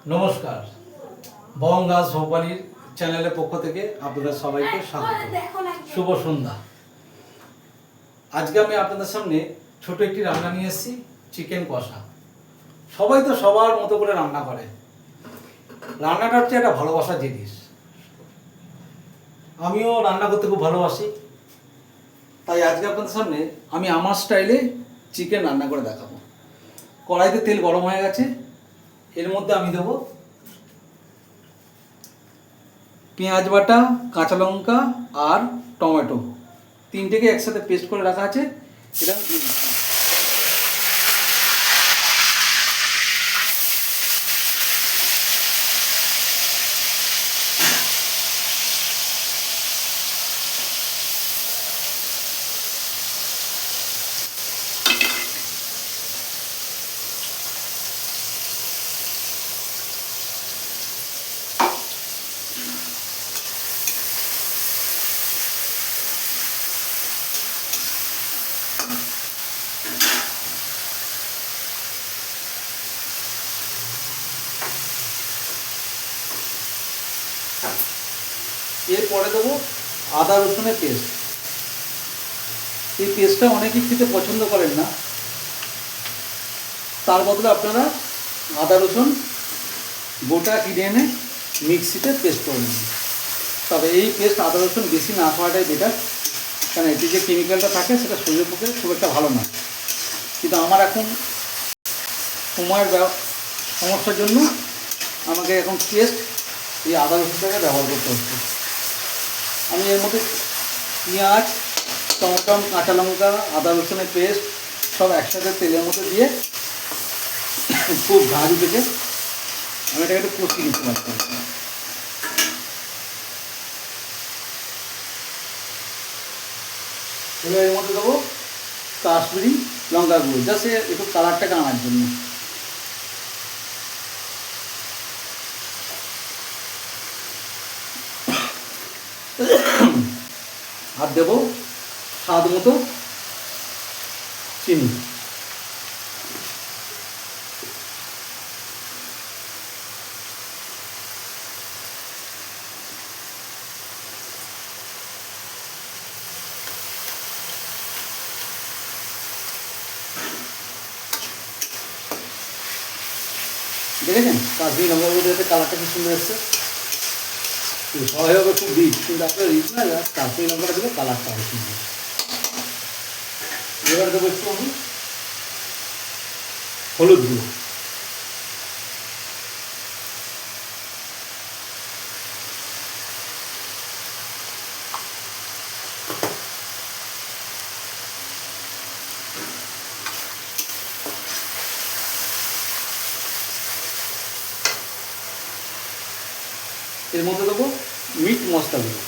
নমস্কার, বঙ্গাস ভোপালির চ্যানেলের পক্ষ থেকে আপনাদের সবাইকে স্বাগত। শুভ সন্ধ্যা। আজকে আমি আপনাদের সামনে ছোট একটি রান্না নিয়ে এসেছি, চিকেন কষা। সবাই তো সবার মতো করে রান্না করে। রান্নাটা হচ্ছে একটা ভালোবাসার জিনিস। আমিও রান্না করতে খুব ভালোবাসি, তাই আজকে আপনাদের সামনে আমি আমার স্টাইলে চিকেন রান্না করে দেখাবো। কড়াইতে তেল গরম হয়ে গেছে, এর মধ্যে আমি দেবো পেঁয়াজ বাটা, কাঁচা লঙ্কা আর টমেটো, তিনটেকে একসাথে পেস্ট করে রাখা আছে, এটা আমি দিয়ে দিচ্ছি। এরপরে দেবো আদা রসুনের পেস্ট। এই পেস্টটা অনেকেই খেতে পছন্দ করেন না, তার বদলে আপনারা আদা রসুন গোটা কিনে এনে মিক্সিতে পেস্ট করে নেবেন। তবে এই পেস্ট আদা রসুন বেশি না খাওয়াটাই বেটার, কারণ এটি যে কেমিক্যালটা থাকে সেটা শরীরের পক্ষে খুব একটা ভালো না। কিন্তু আমার এখন সময়ের সমস্যার জন্য আমাকে এখন পেস্ট এই আদা রসুনটাকে ব্যবহার করতে হচ্ছে। আমি এর মধ্যে পেঁয়াজ, টমেটো, কাঁচা লঙ্কা, আদা রসুনের পেস্ট সব একসাথে তেলের মধ্যে দিয়ে খুব ঝাঁঝ উঠেছে, আমি এটাকে একটু কষিয়ে নিতে পারছি। এবার এর মধ্যে দেবো কাশ্মীরি লঙ্কা গুঁড়ো, জাস্ট একটু কালারটাকে আনার জন্য। আর দেবো স্বাদ মতো চিনি। দেখেছেন কাশ্মীরি লঙ্কা গুঁড়ো দিতে কালারটা কি সুন্দর এসছে। সবাই হবে খুব রিচ, কিন্তু আপনার রিচ না, কাশ্মীরি লঙ্কাটা দিলে কালারটা হয় সুন্দর। এবার দেবো একটু আমি হলুদ গুঁড়ো। এর মধ্যে দেবো মিট মশলাগুলো।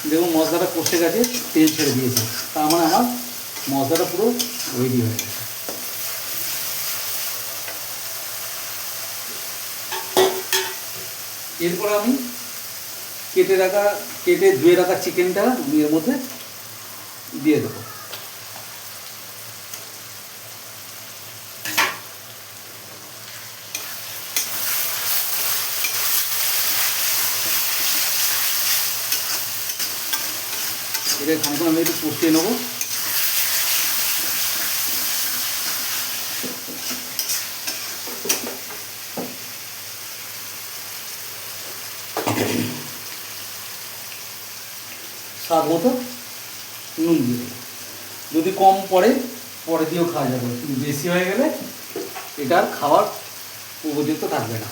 দেখুন মশলাটা কষে গেছে, তেল ছেড়ে দিয়েছে, তার মানে আমার মশলাটা পুরো রেডি হয়ে গেছে। এরপর আমি কেটে ধুয়ে রাখা চিকেনটা আমি এর মধ্যে দিয়ে দেবো। এটা খানিকক্ষণ আমি একটু কষিয়ে নেবো। স্বাদ মতো নুন দিয়ে দেবো, যদি কম পরে দিয়েও খাওয়া যাবে, কিন্তু বেশি হয়ে গেলে এটা আর খাওয়ার উপযুক্ত থাকবে না।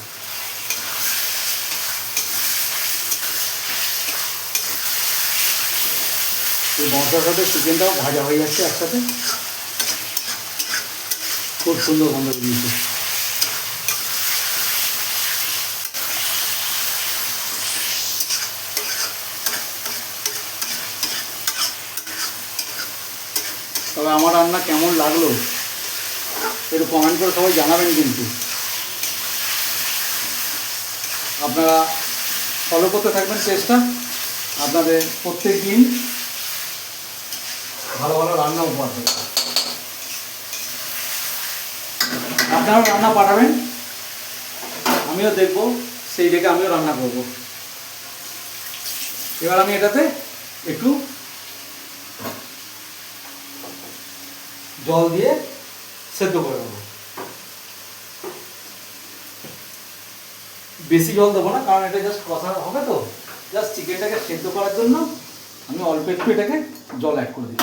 এই মশলার সাথে চিকেনটাও ভাজা হয়ে যাচ্ছে একসাথে, খুব সুন্দর গন্ধ বেরিয়েছে। তবে আমার রান্না কেমন লাগলো একটু কমেন্ট করে সবাই জানাবেন। কিন্তু আপনারা ফলো করতে থাকবেন চেষ্টা, আপনাদের প্রত্যেক দিন ভালো ভালো রান্না উপহার দেবে। আপনারাও রান্না পাঠাবেন, আমিও দেখব, সেই দেখে আমিও রান্না করব। এবার আমি এটাতে একটু জল দিয়ে সেদ্ধ করে দেবো। বেশি জল দেবো না, কারণ এটা জাস্ট কষা হবে তো, জাস্ট চিকেনটাকে সেদ্ধ করার জন্য আমি অল্প একটু এটাকে জল অ্যাড করে দিই।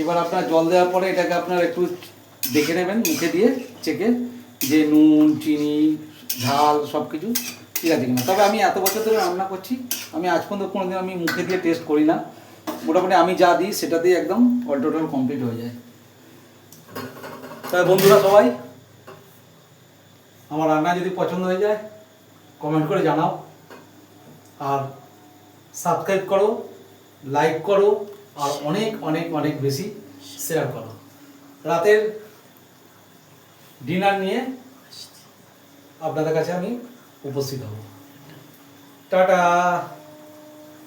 এবার আপনার জল দেওয়ার পরে এটাকে আপনার একটু দেখে নেবেন মুখে দিয়ে চেকে, যে নুন চিনি ঝাল সব কিছু ঠিক আছে কিনা। তবে আমি এত বছর ধরে রান্না করছি, আমি আজ পর্যন্ত কোনোদিন আমি মুখে দিয়ে টেস্ট করি না, মোটামুটি আমি যা দিই সেটা দিয়ে একদম অল টোটাল কমপ্লিট হয়ে যায়। তাই বন্ধুরা সবাই আমার রান্না যদি পছন্দ হয়ে যায় কমেন্ট করে জানাও, আর সাবস্ক্রাইব করো, লাইক করো, আর অনেক অনেক অনেক বেশি শেয়ার করো। রাতের ডিনার নিয়ে আপনাদের কাছে আমি উপস্থিত হব। টাটা।